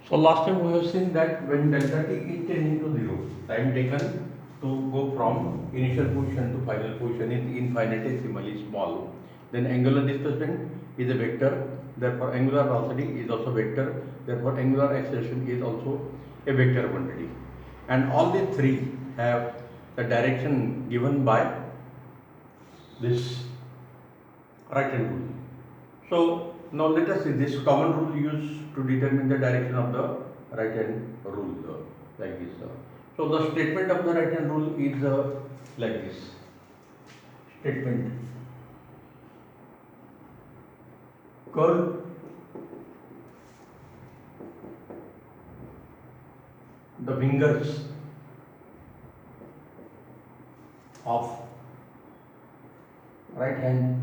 So last time we have seen that when delta t is tending to 0, time taken to go from initial position to final position is infinitesimally small. Then angular displacement is a vector, therefore angular velocity is also vector, therefore angular acceleration is also a vector quantity. And all the three have the direction given by this right hand rule. So now let us see this common rule used to determine the direction of the right hand rule like this. So the statement of the right hand rule is like this. Statement: curl the fingers of right hand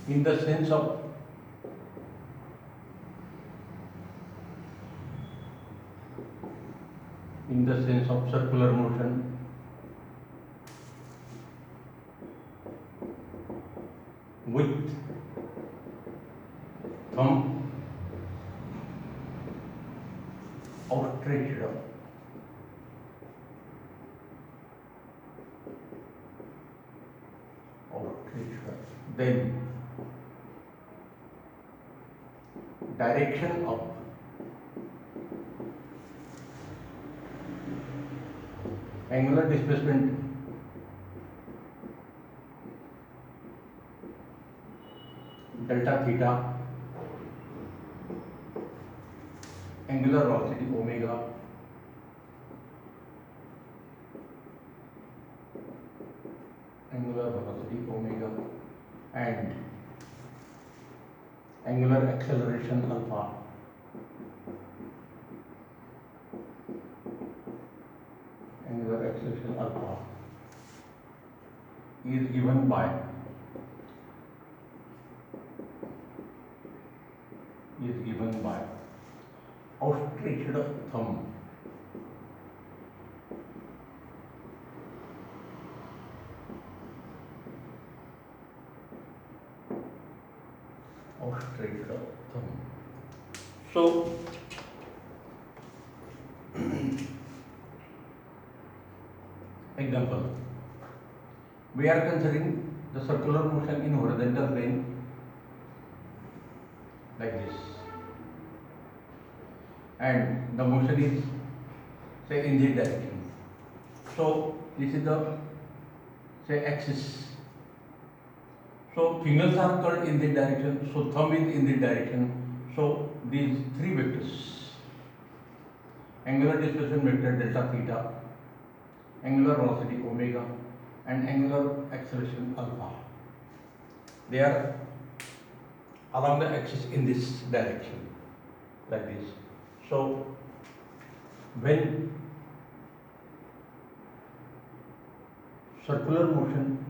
in the sense of circular motion with thumb outstretched. Then direction of angular displacement delta theta, angular velocity omega, and angular acceleration alpha is given by outstretched thumb. So example, we are considering the circular motion in horizontal plane like this, and the motion is say in this direction. So this is the say axis. So fingers are curled in this direction, so thumb is in this direction. So these three vectors, angular displacement vector delta theta, angular velocity omega, and angular acceleration alpha, they are along the axis in this direction like this. So when circular motion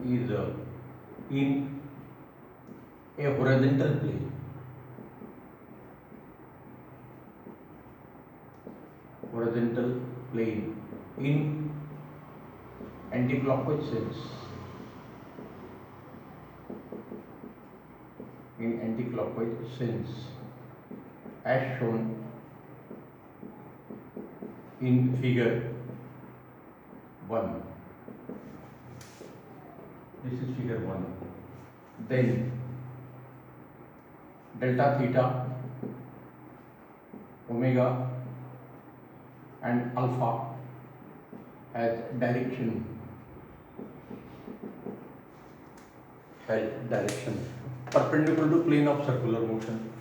is in a horizontal plane, in anti-clockwise sense, as shown in figure 1. This is figure 1. Then delta theta, omega, and alpha has direction perpendicular to plane of circular motion.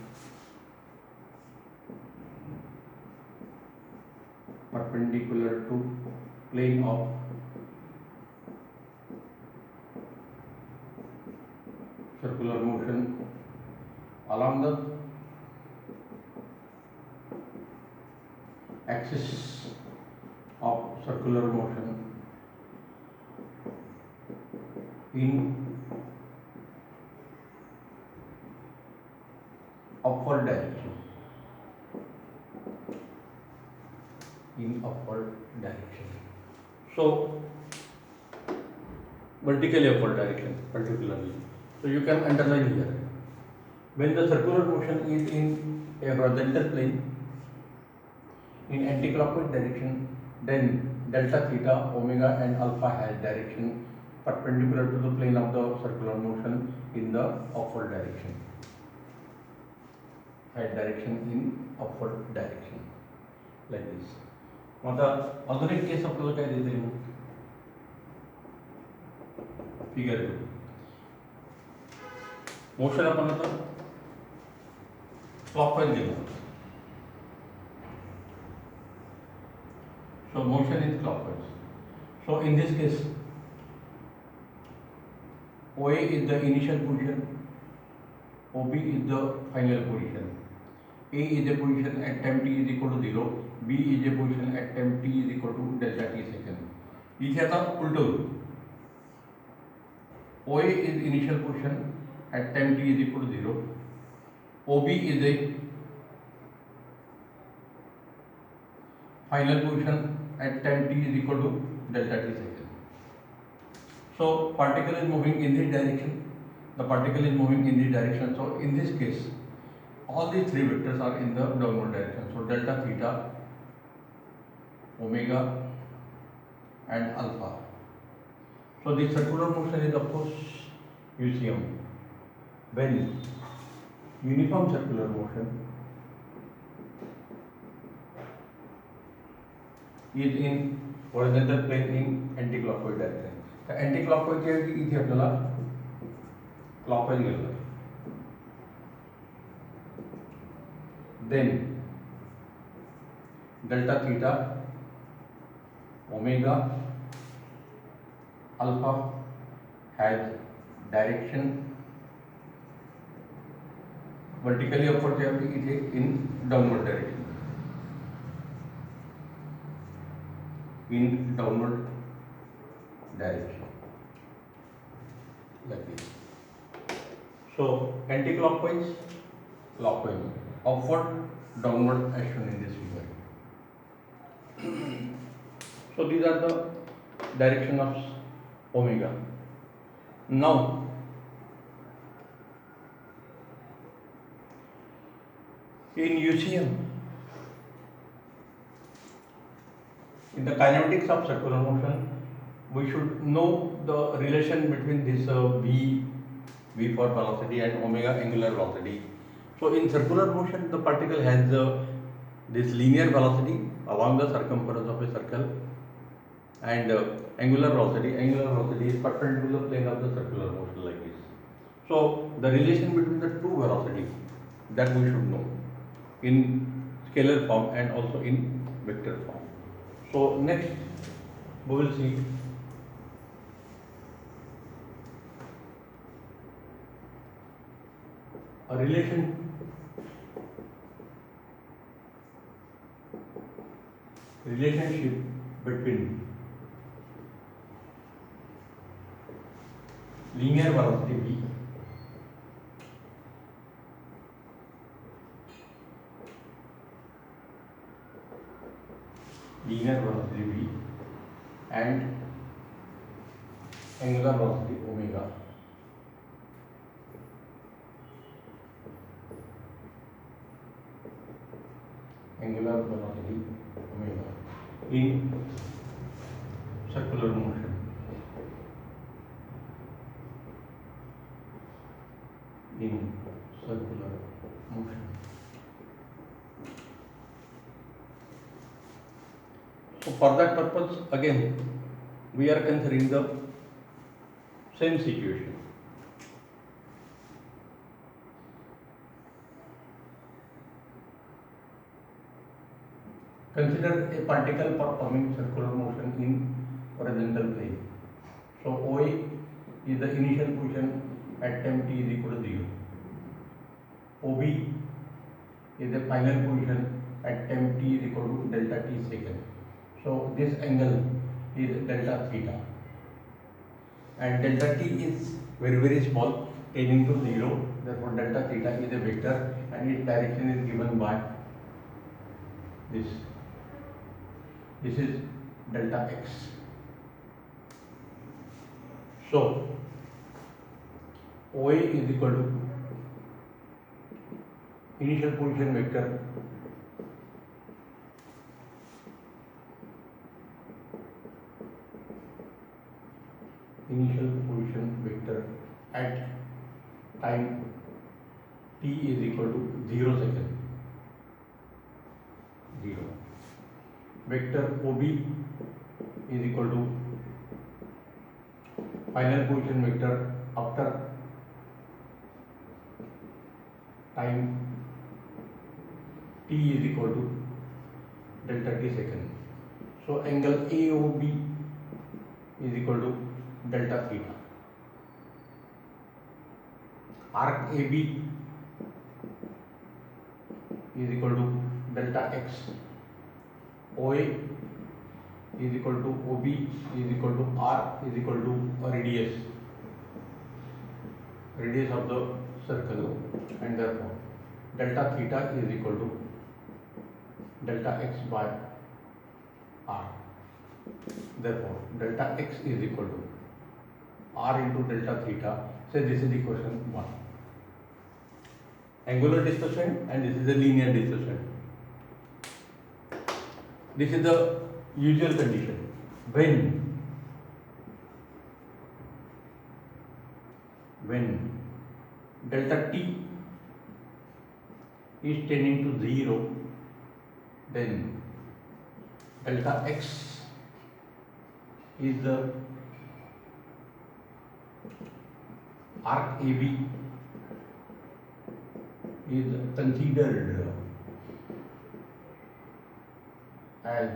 Along the axis of circular motion in upward direction. So vertically upward direction particularly. So you can underline here. When the circular motion is in a horizontal plane in anticlockwise direction, then delta, theta, omega and alpha has direction perpendicular to the plane of the circular motion in the upward direction. Has direction in upward direction like this. आता अजून एक case आपल्याला काय देते मग figure motion आपण आता clockwise घेऊ. So motion is clockwise. So in this case, OA is the initial position, OB is the final position. A is a position at time t is equal to 0, B is a position at time t is equal to delta t second. इथे आता उलट होईल. OA is initial position at time t is equal to 0, OB is a final position at time t is equal to delta t second. So particle is moving in this direction. The particle is moving in this direction. So in this case, all these three vectors are in the downward direction. So delta, theta, omega, and alpha. So the circular motion is of course UCM. When uniform circular motion is in horizontal plane in anti-clockwise direction. The anti-clockwise जे आहे की इथे आपल्याला clockwise घ्यायला. Then delta, theta, omega, alpha has direction vertically upward जे आहे की इथे in downward direction. In downward direction like this. So anti-clockwise, clockwise, upward, downward as shown in this figure. So these are the direction of omega. Now in UCM, in the kinematics of circular motion, we should know the relation between this v for velocity and omega angular velocity. So in circular motion, the particle has this linear velocity along the circumference of a circle, and angular velocity is perpendicular to the plane of the circular motion like this. So the relation between the two velocities that we should know in scalar form and also in vector form. So next we will see a relationship between linear velocity v and angular velocity omega. Angular velocity omega in circular motion. In circular motion. So for that purpose, again, we are considering the same situation. Consider a particle performing circular motion in horizontal plane. So OA is the initial position at time t is equal to 0. OB is the final position at time t is equal to delta t second. So this angle is delta theta, and delta t is very small, tending to 0. Therefore delta theta is a vector and its direction is given by this. This is delta x. So OA is equal to initial position vector at time t is equal to 0 second. 0. Vector OB is equal to final position vector after time t is equal to delta t second. So angle AOB is equal to delta theta. Arc AB is equal to delta x. OA is equal to OB is equal to R is equal to radius of the circle, and therefore delta theta is equal to delta x by R. Therefore delta x is equal to R into delta theta. So this is equation 1. Angular displacement, and this is the linear displacement. This is the usual condition when delta t is tending to 0, then delta x is the arc AB is considered as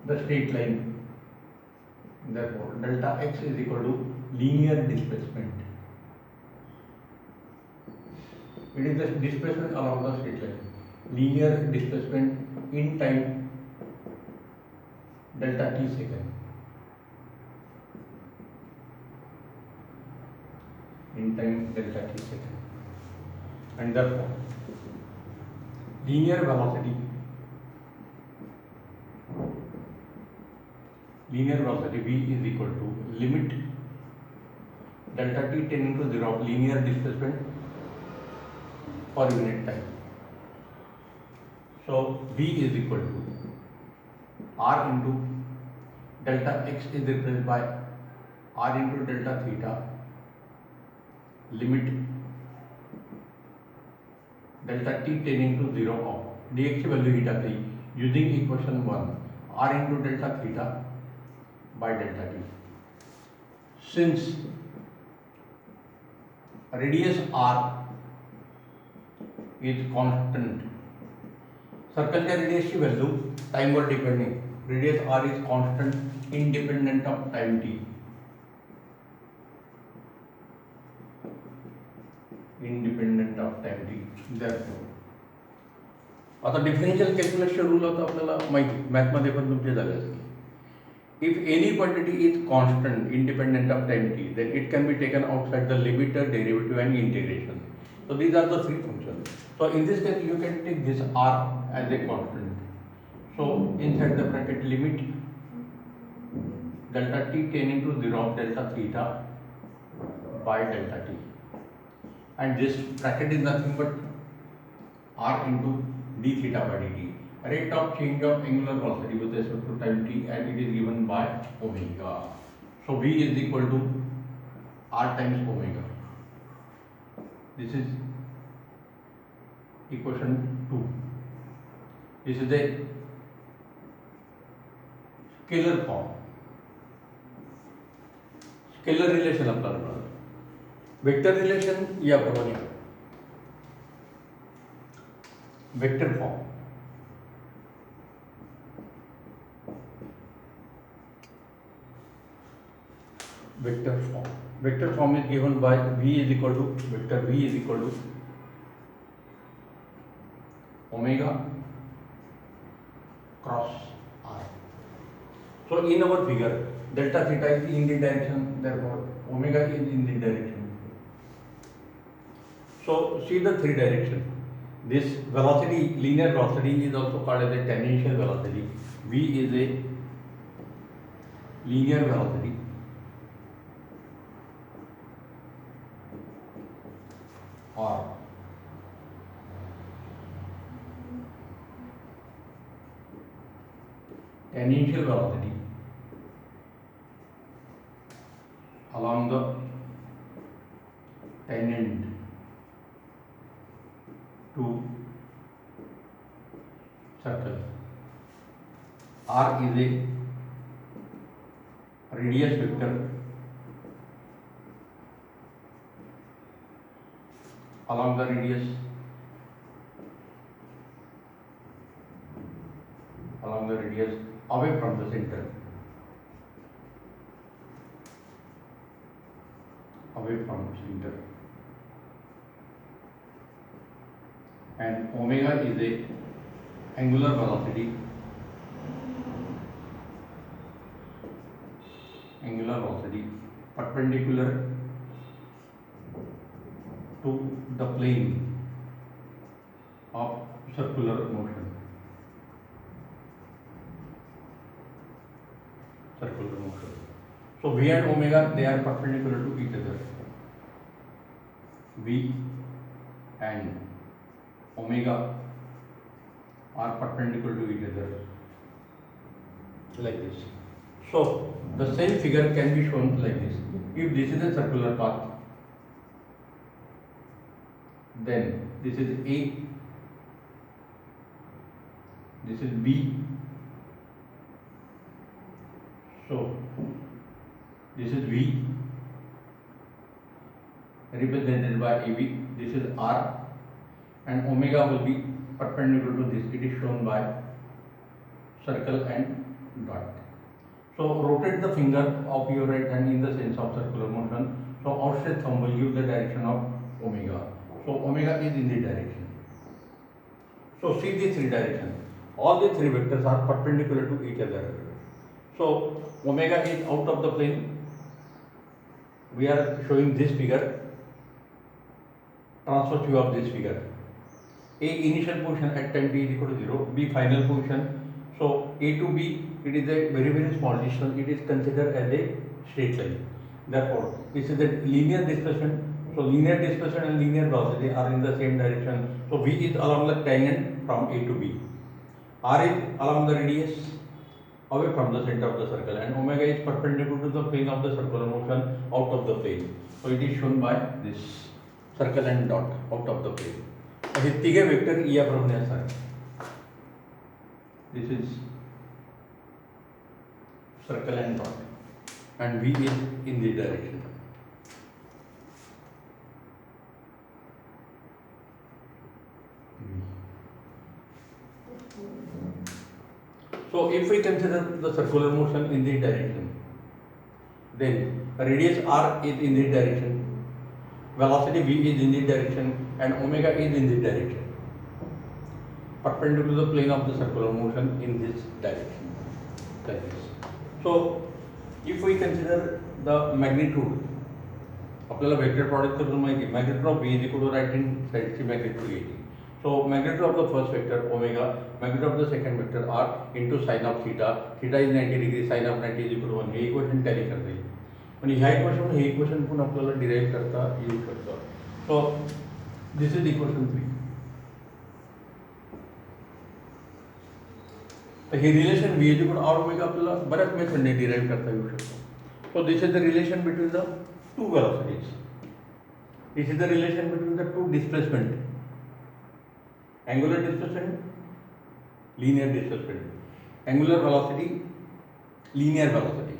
the straight line. Therefore delta x is equal to linear displacement. It is the displacement along the straight line. Linear displacement in time delta t second. In time delta t second. And therefore linear velocity v is equal to limit delta t tending to 0 of linear displacement for unit time. So v is equal to r into delta x is replaced by r into delta theta, limit delta t tending to 0 of dx की value ही डाली using equation 1 r into delta theta by delta t. Since radius r is constant, circle का radius की value time पर depending, radius r is constant independent of time t. Independent of time t. Therefore आता differential कॅल्क्युलसचे rule आता आपल्याला माहिती, मॅथमध्ये पण तुमचे झाले असतील. If any quantity is constant independent of time t, then it can be taken outside the limit, derivative and integration. So these are the three functions. So in this case you can take this r as a constant. So inside the bracket limit delta t tending to 0 of delta theta by delta t, and this bracket is nothing but r into d theta by dt, rate of change of angular velocity with respect to time t, and it is given by omega. So v is equal to r times omega. This is equation 2. This is a scalar form. Scalar relation आपल्याला मिळालं. Vector relation याप्रमाणे vector form. Vector form is given by v is equal to vector v is equal to omega cross r. So in our figure delta theta is in the direction, therefore omega is in the direction. So see the three direction. This velocity, linear velocity, is also called as a tangential velocity. V is a linear velocity R. Tangential velocity along the tangent to circle. R is a radius vector along the radius away from the center, and omega is a angular velocity perpendicular to the plane of circular motion. So V and omega, they are perpendicular to each other. V and omega are perpendicular to each other like this. So the same figure can be shown like this. If this is a circular path, then this is A, this is B. So this is V represented by AB, this is R, and omega will be perpendicular to this. It is shown by circle and dot. So rotate the finger of your right hand in the sense of circular motion. So outstretched thumb will give the direction of omega. So omega is in this direction. So see these three directions. All the three vectors are perpendicular to each other. So omega is out of the plane. We are showing this figure, transverse view of this figure. A initial position at time t is equal to 0, B final position. So A to B, it is a very small distance. It is considered as a straight line. Therefore, this is a linear displacement. So linear displacement and linear velocity are in the same direction. So V is along the tangent from A to B. R is along the radius away from the center of the circle, and omega is perpendicular to the plane of the circular motion out of the plane. So it is shown by this circle and dot out of the plane. हे तिघे vector याप्रमाणे असतात. This is circle and dot, and V is in this direction. So if we consider the circular motion in this direction, then radius R is in this direction, velocity V is in this direction, and omega is in this direction, perpendicular to the plane of the circular motion in this direction, like this. So if we consider the magnitude, आपल्याला vector product करून माहिती आहे, magnitude of V is equal to right hand side ची magnitude घ्यायची. So magnitude of the first vector omega, magnitude of the second vector r into sin of theta. Theta is 90 degree, sin of 90 is equal to 1. हे equation tally करता येईल. पण ह्या equation हे equation पण आपल्याला derive करता येऊ शकतं. So this is equation 3. तर हे relation V is equal to r omega आपल्याला बऱ्याच मेथडने डिराइव करता येऊ शकतं. So this is the relation between the two velocities. This is the relation between the two displacement. Angular displacement, linear displacement, angular velocity, linear velocity.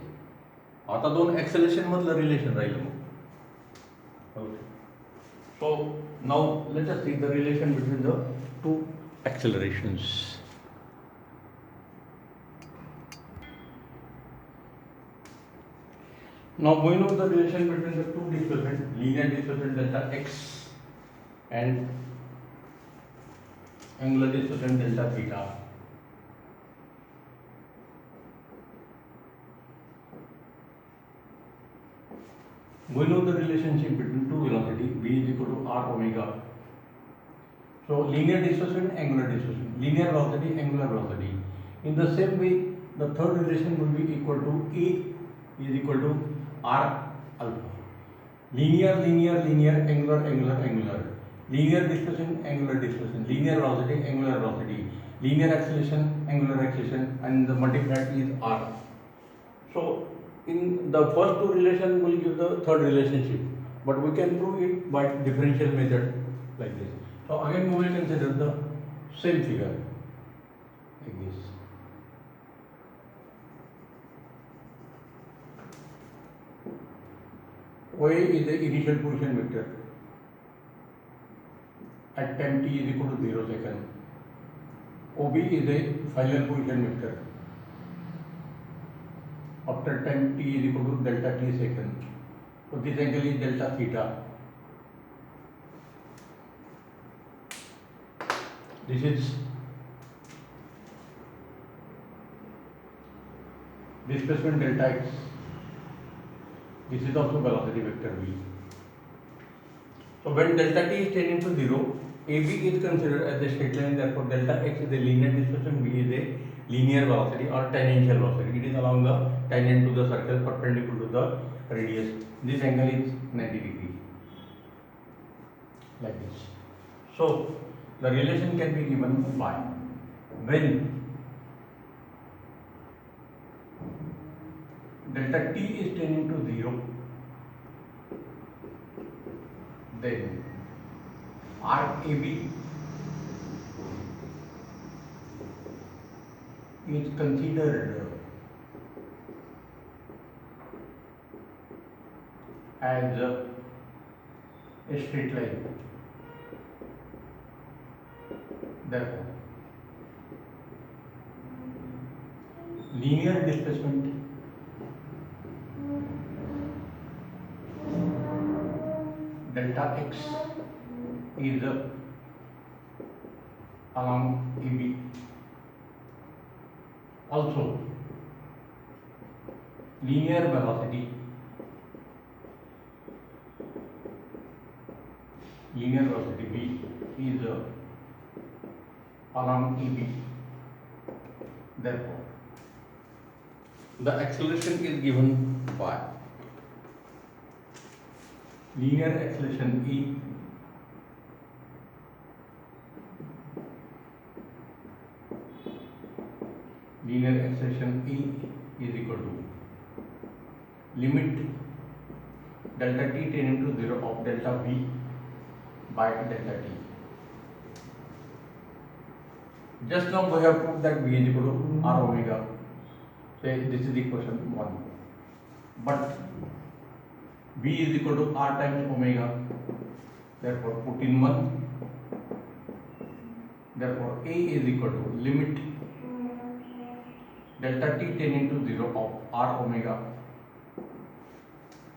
आता दोन acceleration मधलं relation राहिलं मग. Okay. So now let us see the relation between the two accelerations. Now we know the relation between the two displacement, linear displacement delta x and angular displacement delta theta. We know the relationship between two velocity, V is equal to r omega. So linear displacement, angular displacement, linear velocity, angular velocity. In the same way, the third relation will be equal to A is equal to r alpha. Linear, linear, linear, angular, angular, angular. linear displacement, angular displacement, linear velocity, angular velocity, linear acceleration, angular acceleration, and the multiplied is r. So in the first two relation will give the third relationship, but we can prove it by differential method like this. So again we will consider the same figure like this. OA is the initial position vector at time t is equal to 0 second. OB is a final position vector after time t is equal to delta t second. So this angle is delta theta. This is displacement delta x. This is also velocity vector v. So when delta t is tending to 0, AB is considered as a straight line, therefore delta x is a linear displacement, v is a linear velocity or tangential velocity. It is along the tangent to the circle perpendicular to the radius. This angle is 90 degree like this. So the relation can be given by when delta t is tending to 0, then RAB is considered as a straight line. Therefore, linear displacement delta x is along AB. Also, linear velocity v is along AB. Therefore, the acceleration is given by linear acceleration E is equal to limit delta t tending to 0 of delta v by delta t. Just now we have proved that v is equal to r omega. Say this is equation 1. But v is equal to r times omega. Therefore, put in 1. Therefore, A is equal to limit delta t tending to 0 of r omega.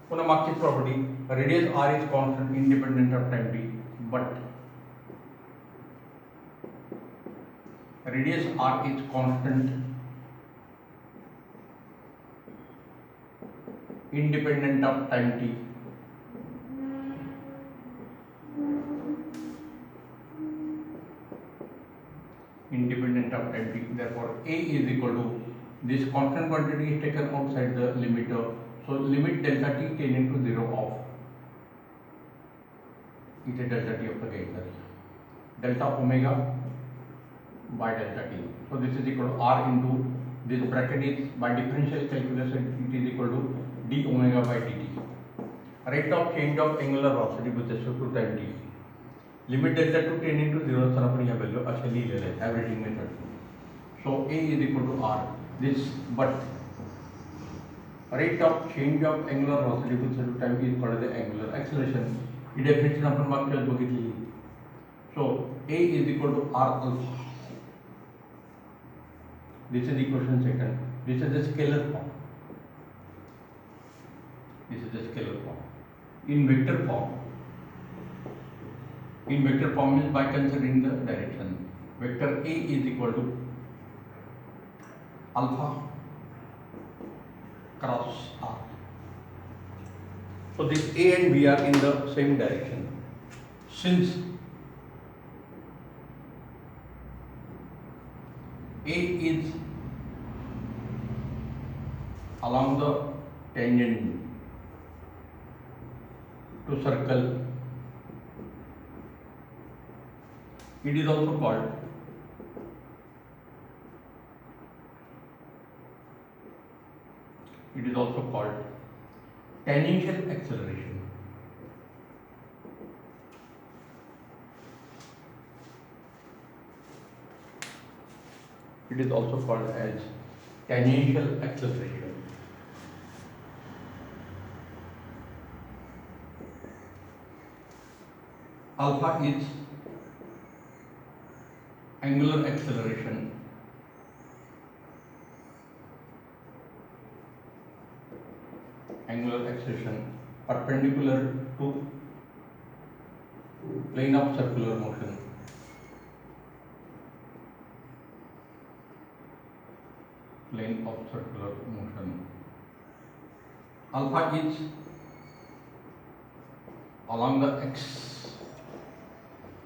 पुन्हा मागची property, radius r is constant independent of time t, but radius r is constant independent of time t. Therefore, A is equal to this constant quantity is taken outside the limiter. So limit delta t tending to 0 of is a delta t of the vehicle, delta omega by delta t. So this is equal to r into this bracket is by differential calculation it is equal to d omega by dt. Rate of change of angular velocity with respect to time t. Limit delta to tending to 0 तर आपण या value असे लिहिलेले आहे averaging method. So A is equal to r. This but rate of change of angular velocity with respect to time is called the angular acceleration. He definition आपण मागच्या बघितली. So A is equal to r alpha. This is equation second. This is the scalar form. In vector form is by considering the direction. Vector A is equal to alpha cross r. So this A and B are in the same direction. Since A is along the tangent to circle It is also called tangential acceleration. It is also called as tangential acceleration. Alpha is angular acceleration. Angular acceleration perpendicular to plane of circular motion. Plane of circular motion. Alpha is along the x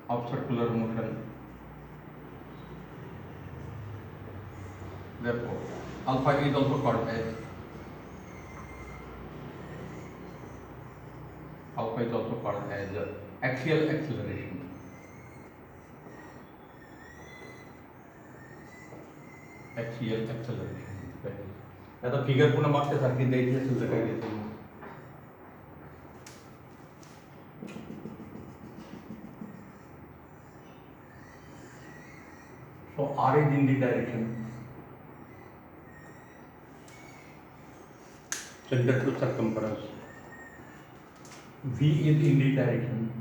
of circular motion. Therefore, alpha is also called as axial acceleration. Axial acceleration. आता figure पुन्हा मागच्या सारखी द्यायची असेल तर काय द्यायचं? So R is in the direction center to circumference. V is in the direction.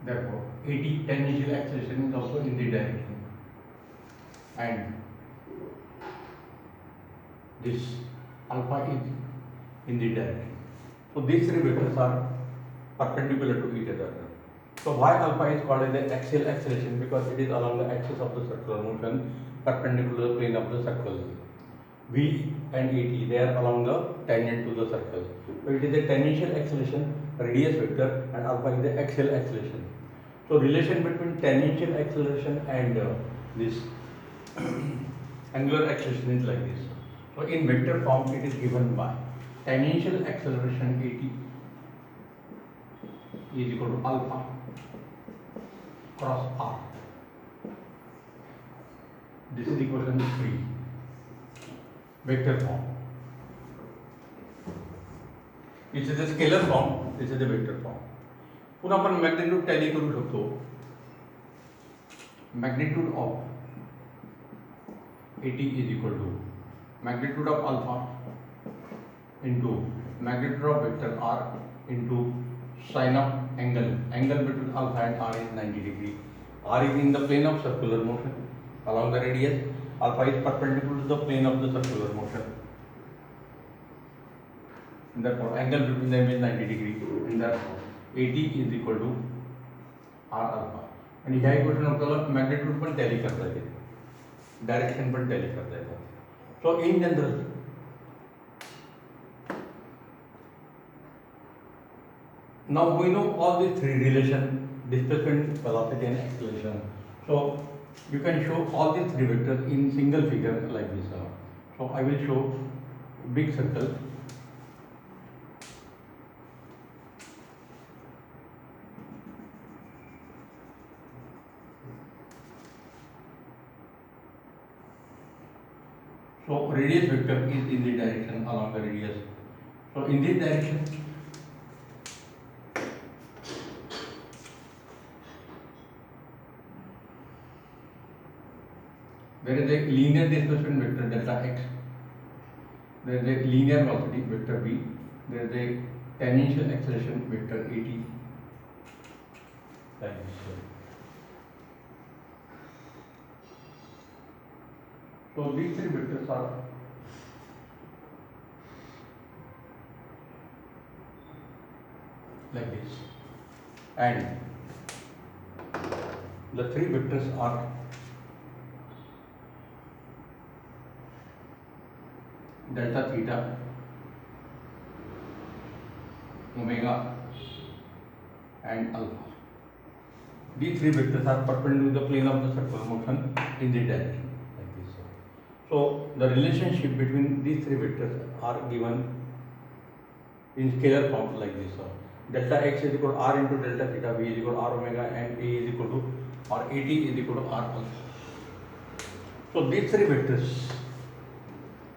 Therefore, AT tangential acceleration is also in the direction. And this alpha is in the direction. So these three vectors are perpendicular to each other. So why alpha is called as the axial acceleration? Because it is along the axis of the circular motion perpendicular to the plane of the circle. V and AT, they are along the tangent to the circle. So it is a tangential acceleration, radius vector, and alpha is the axial acceleration. So relation between tangential acceleration and this angular acceleration is like this. So in vector form it is given by tangential acceleration AT is equal to alpha cross R. This is equation 3. Vector form. This is a scalar form, this is the vector form. पुन्हा आपण magnitude tally करू शकतो. Magnitude of AT is equal to magnitude of alpha into magnitude of vector R into sine of angle between alpha and R is 90 degree. R is in the plane of circular motion along the radius. Alpha is perpendicular to the plane of the circular motion. And therefore, angle between them is 90 degree. And therefore, AT is equal to R alpha. And ह्या equation आपल्याला magnitude पण tally करता येते, direction पण tally करता येते. So in general, now we know all these three relation: displacement, velocity, and acceleration. So you can show all these three vectors in single figure like this. So I will show big circle. So radius vector is in the direction along the radius. So in this direction, there is a linear displacement vector delta x. There is a linear velocity vector v. There is a tangential acceleration vector at. Like this. So these three vectors are like this, and the three vectors are delta theta, omega, and alpha. These three vectors are perpendicular to the plane of the circular motion in this direction. So the relationship between these three vectors are given in scalar form like this. delta x is equal to r into delta theta, v is equal to r omega, and a is equal to or at is equal to r alpha. So these three vectors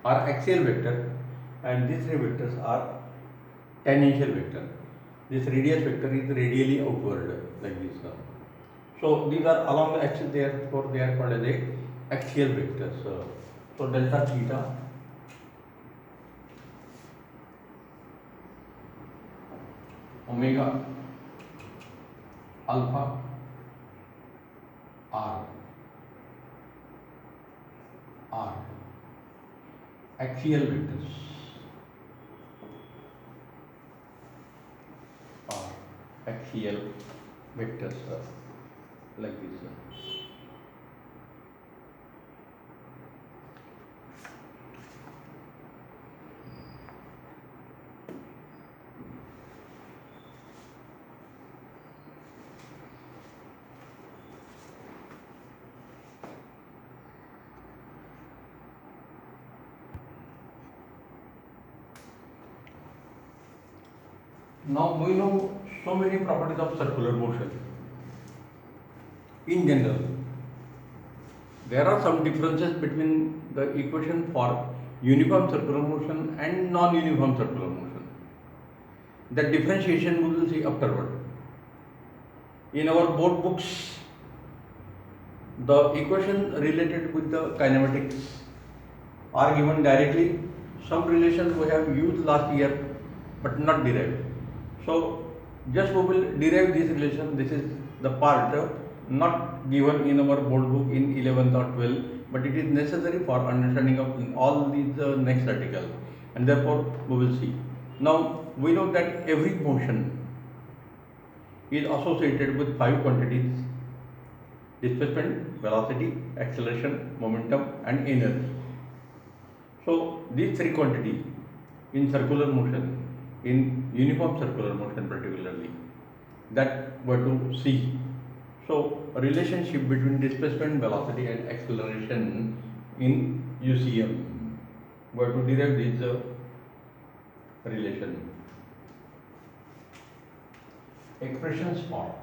are axial vector, and these three vectors are tangential vector. This radius vector is radially outward like this. So these are along the axis, therefore they are called as a axial vectors. So delta theta omega alpha r axial vectors are axial vectors like this. Now we know so many properties of circular motion. In general, there are some differences between the equation for uniform circular motion and non-uniform circular motion. That differentiation we will see afterward. In our board books, the equation related with the kinematics are given directly. Some relations we have used last year but not derived. So just we will derive this relation. This is the part not given in our board book in 11th or 12th, but it is necessary for understanding of all these next article, and therefore we will see. Now we know that every motion is associated with 5 quantities: displacement, velocity, acceleration, momentum, and energy. So these 3 quantities in circular motion, in uniform circular motion particularly, that were to see. So a relationship between displacement, velocity, and acceleration in UCM were to derive this relation. Expressions for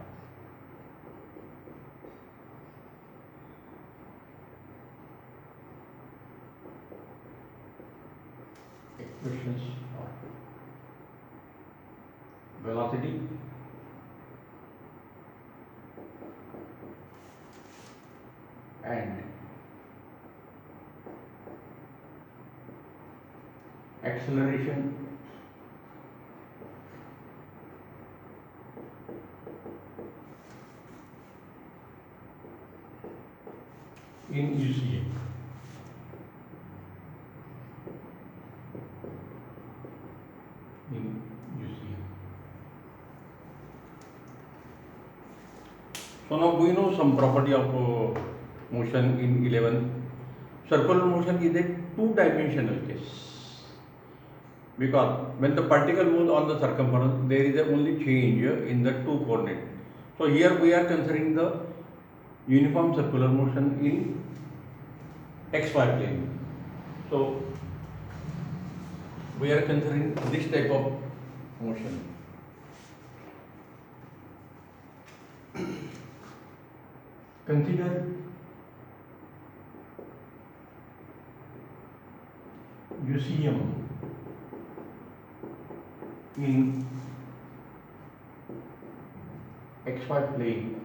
velocity, and acceleration in UCM. So now we know some property of motion in 11. Circular motion is a two-dimensional case, because when the particle moves on the circumference, there is a only change in the two coordinates. So here we are considering the uniform circular motion in xy plane. So we are considering this type of motion. Consider UCM in xy plane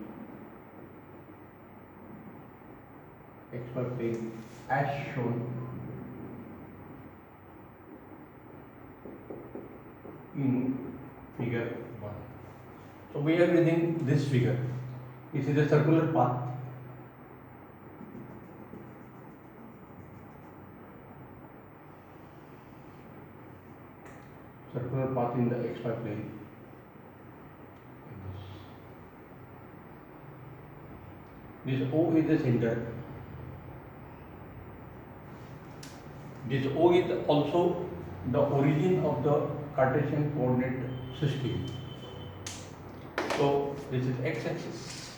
as shown in figure 1. So we are using this figure. This is a circular path. Circular path in the xy plane. This O is the center. This O is also the origin of the Cartesian coordinate system. So this is x-axis.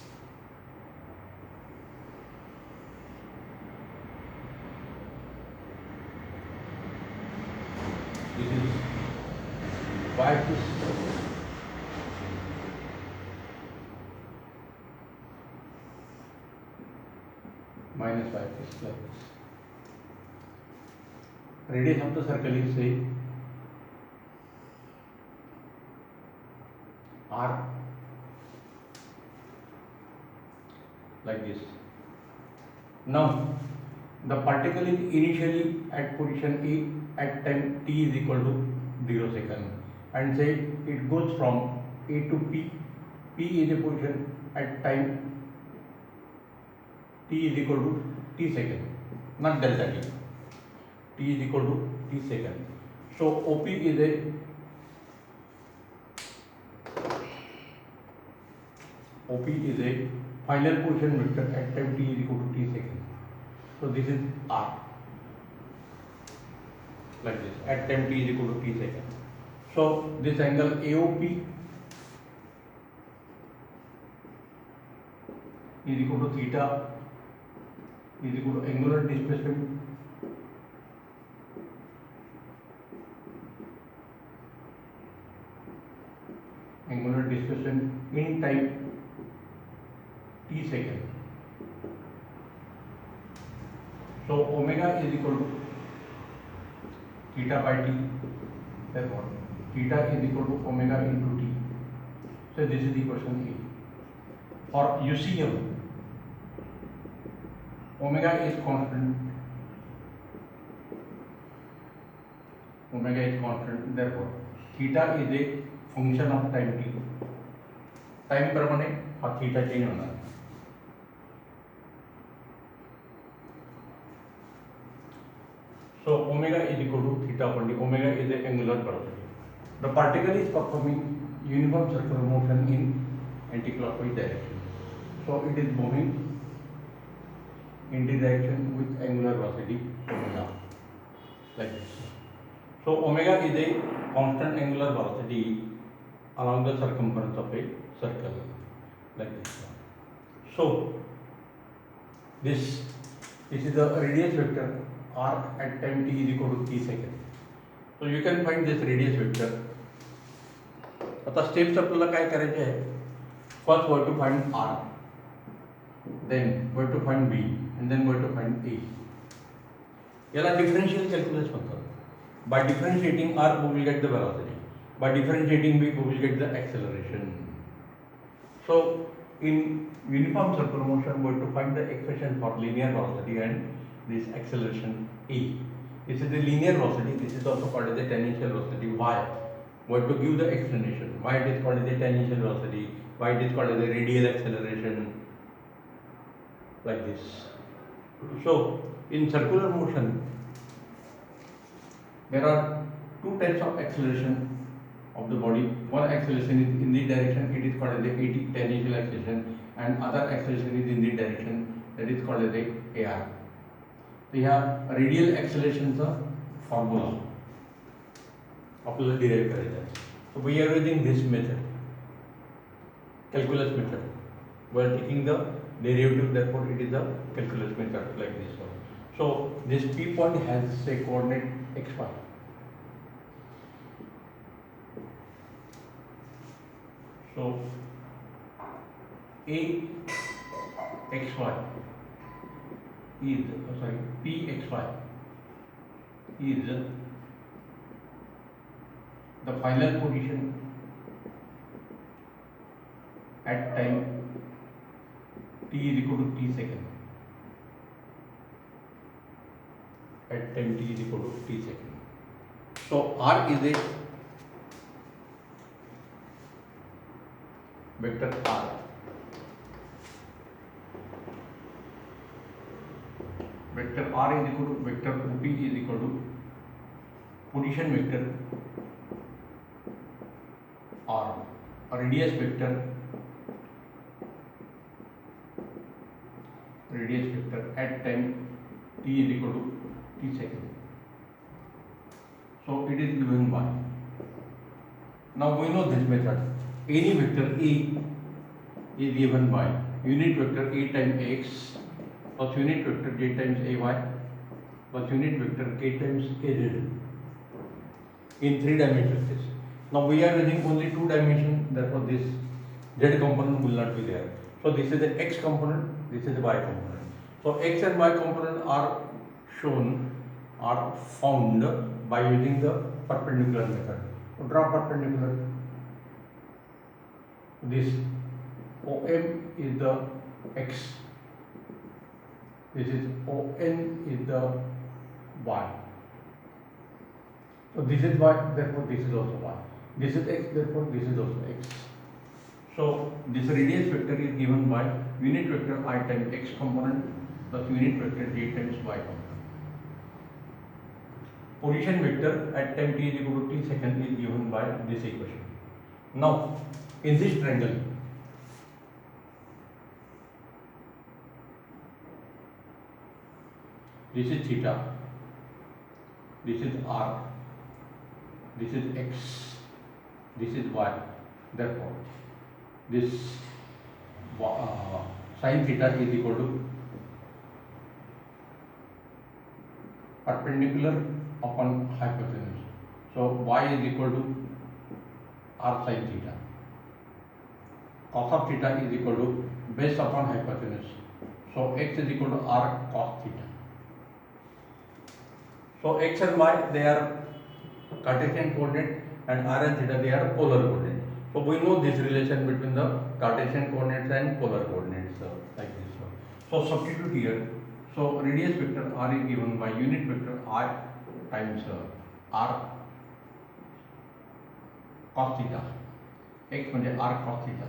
This is y-axis. minus 5 is like this. Radius of the circle is say r, like this. Now the particle is initially at position A at time t is equal to 0 second, and say it goes from A to P. P is a position at time t is equal to t second, not delta t. T is equal to t second. So OP is a final position vector at time t is equal to t second. So this is R, like this, at time t is equal to t second. So this angle AOP is equal to theta is equal to angular displacement in time t second. So omega is equal to theta by t, therefore theta is equal to omega into t. So this is equation A. For UCM, omega is constant, therefore theta is a function of time t. Time प्रमाणे हा theta change होणार. So omega is equal to theta upon d. Omega is the angular velocity. The particle is performing uniform circular motion in anti-clockwise direction. So it is moving in the direction with angular velocity omega, like this. So omega is a constant angular velocity along the circumference of a circle, like this. So this is the radius vector r at time t is equal to t second. So you can find this radius vector. आता steps आपल्याला काय करायचे आहे? First we have to find r, then we have to find b, and then we have to find a. याला differential calculus म्हणतात. By differentiating r we will get the velocity. By differentiating b we will get the acceleration. So in uniform circular motion we have to find the expression for linear velocity and this acceleration e. This is the linear velocity. This is also called as the tangential velocity. Why? We have to give the explanation. Why it is called as the tangential velocity? Why it is called as the radial acceleration? Like this. So in circular motion there are two types of acceleration of the body. One acceleration is in the direction, it is called as the tangential acceleration, and other acceleration is in the direction, that is called as the AR. So here radial accelerationचा formula आपल्याला derive करायचा आहे. So we are using this method, calculus method. We are taking the derivative, therefore it is a calculus method, like this one. So this P point has say coordinate xy. So a xy is p xy is the final position at time t is equal to t second. At time t is equal to t second. So r is a vector r. Vector r is equal to vector OP is equal to position vector r, radius vector at time t is equal to t second. So it is given by. Now we know this method. Any vector A is given by unit vector A times x plus unit vector j times ay plus unit vector k times az in 3 dimensions. Now we are using only 2 dimensions, therefore this z component will not be there. So this is the x component, this is the y component. So x and y component are shown, are found by using the perpendicular method. So draw perpendicular. This OM is the x. This is ON is the y. So this is y, therefore this is also y. This is x, therefore this is also x. So this radius vector is given by unit vector I times x component plus unit vector j times y component. Position vector at time t is equal to t second is given by this equation. Now in this triangle, this is theta, this is r, this is x, this is y. Therefore this sin theta is equal to perpendicular upon hypotenuse. So y is equal to r sin theta. Cos of theta is equal to base upon hypotenuse. So x is equal to r cos theta. So x and y, they are Cartesian coordinate, and r and theta, they are polar coordinate. So we know this relation between the Cartesian coordinates and polar coordinates like this. So substitute here. So radius vector r is given by unit vector I times r cos theta. X म्हणजे r cos theta.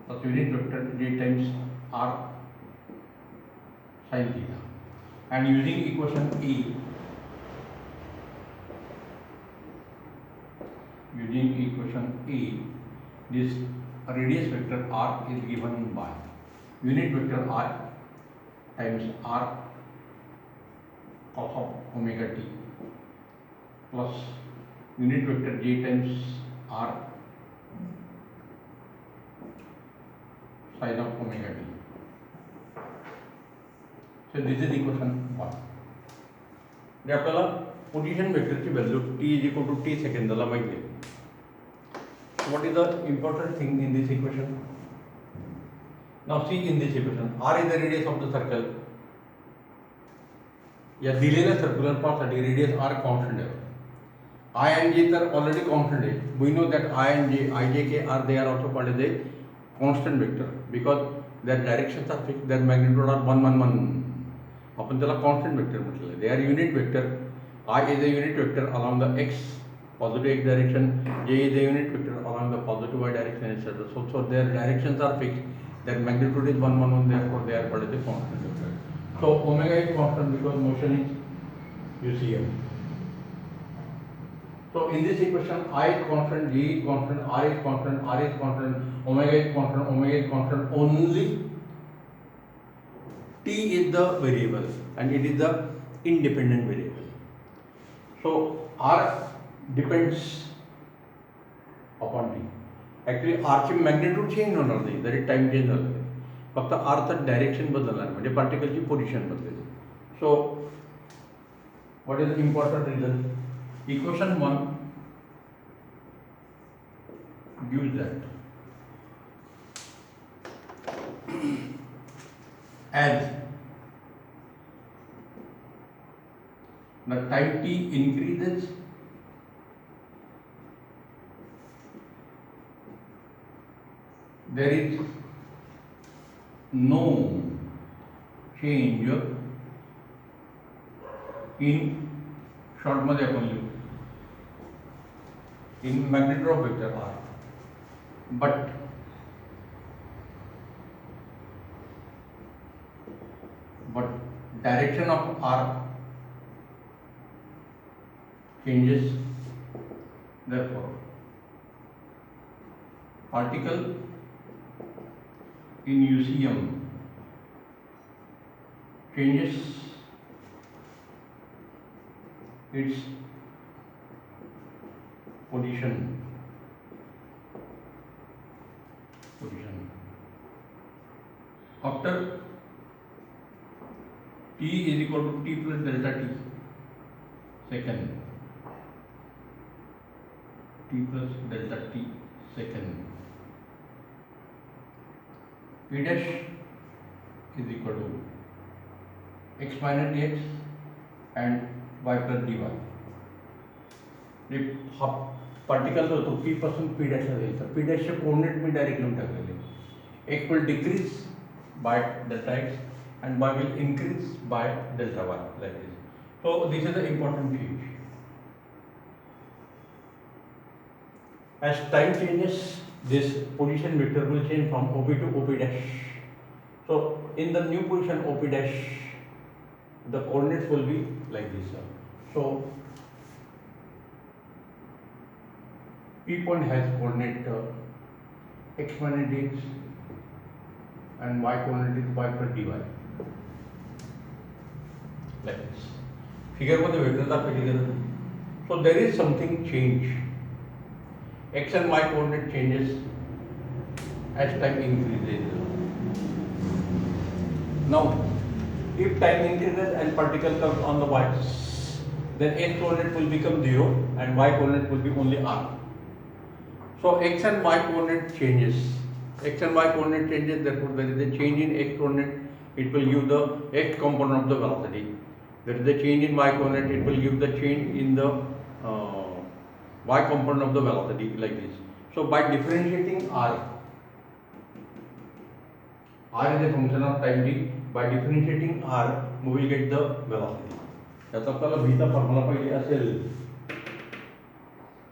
So unit vector j times r sin theta. And using equation E, this radius vector r is given by unit vector I times r cos of omega t plus unit vector j times r sin of omega t. So this is equation 1. म्हणजे आपल्याला position वेक्टरची value t is equal to t सेकंदाला माहिती आहे. What is the important thing in this equation? Now see in this equation, r is the radius of the circle. या दिलेल्या circular पाथसाठी radius r constant आहे. I and j तर already constant आहे. We know that I and j, I, j, k are they are also called as a constant vector because their directions are fixed, their magnitude are 1, 1, 1. आपण त्याला constant vector म्हटलेलं आहे. They are unit vector. I is a unit vector along the x positive x direction, j is a unit vector along the positive y direction, etc. So their directions are fixed, their magnitude is 1, 1, 1, therefore they are called as a constant vector. So omega is constant because motion is UCM. So in this equation, I is constant, G is constant, R is constant, R is constant, omega is constant, only t is the variable and it is the independent variable. So r depends upon t. Actually r ची magnitude change होणार नाही जरी time change झाला तरी, फक्त r चं direction बदलणार म्हणजे पार्टिकलची position बदलेल. So what is the important result? Equation 1 gives that as the time t increases, there is no change in short मध्ये आपण लिहू in magnitude of vector r, but direction of r changes. Therefore particle in UCM changes its position. After t is equal to t plus delta t second, t plus delta t second, p dash is equal to x minus dx and y plus dy. हा particle जो होतो P पासून P डॅशला जाईल तर P डॅशचे coordinate मी direct लिहून टाकलेले x will decrease by delta x and y will increase by delta y like this. So this is the important change. As time changes, this position vector will change from OP to OP dash. So in the new position OP dash, the coordinates will be like this. So P point has coordinate x minus dx and y coordinate is y plus dy. Like this. Figure मध्ये vector दाखवली गरज नाही. So there is something change. X and y coordinate changes as time increases. Now, if time increases and particle comes on the y, then x coordinate will become 0 and y coordinate will be only r. So x and y coordinate changes. X and y coordinate changes, therefore there is a change in x coordinate, it will give the x component of the velocity. There is a change in y coordinate, it will give the change in the y component of the velocity like this. So by differentiating r is a function of time t. By differentiating r, we will get the velocity. त्याचा आपल्याला v चा formula पाहिजे असेल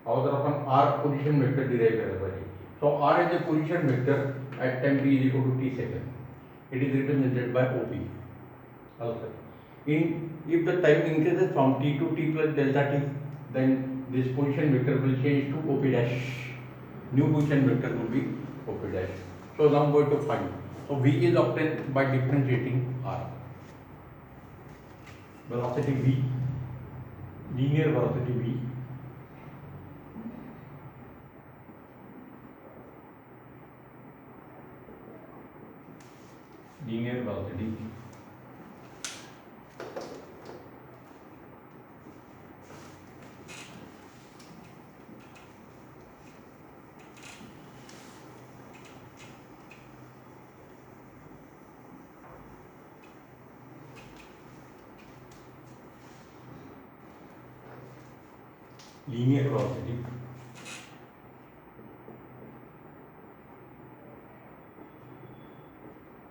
अगोदर आपण r position vector derive करायला पाहिजे. So r is a position vector at time t is equal to t second. It is represented by OP. Also, if the time increases from t to t plus delta t, then this position vector will change to OP dash. New position vector will be OP dash. So now we are going to find. So v is obtained by differentiating r. Velocity v, linear velocity v. Linear velocity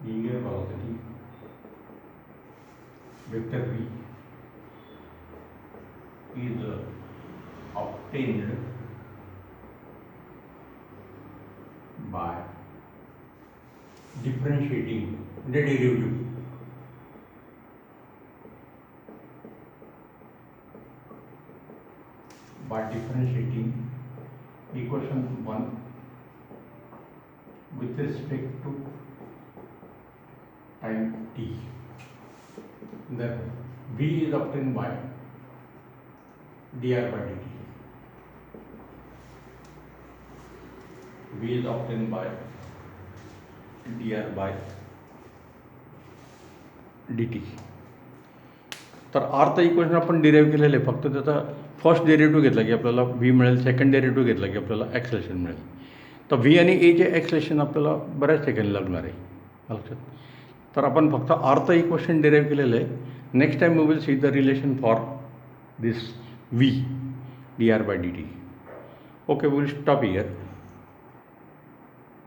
linear velocity vector v is obtained by differentiating the derivative. By differentiating equation 1 with respect to time t. Then v is obtained by dr by dt. V is obtained by dr by dt. तर आरचं equation आपण derive केलेलं आहे, फक्त त्याचा first derivative घेतला की आपल्याला V मिळेल, सेकंड डेरिव्हेटिव्ह घेतला की आपल्याला ॲक्सेलेरेशन मिळेल. तर व्ही आणि एचे ॲक्सेलेरेशन आपल्याला बऱ्याच सेकंड लागणार आहे लक्षात. तर आपण फक्त आरचं इक्वेशन डिराइव्ह केलेलं आहे. Next time we will see the relation for this V D R by D T. Okay, we will stop here.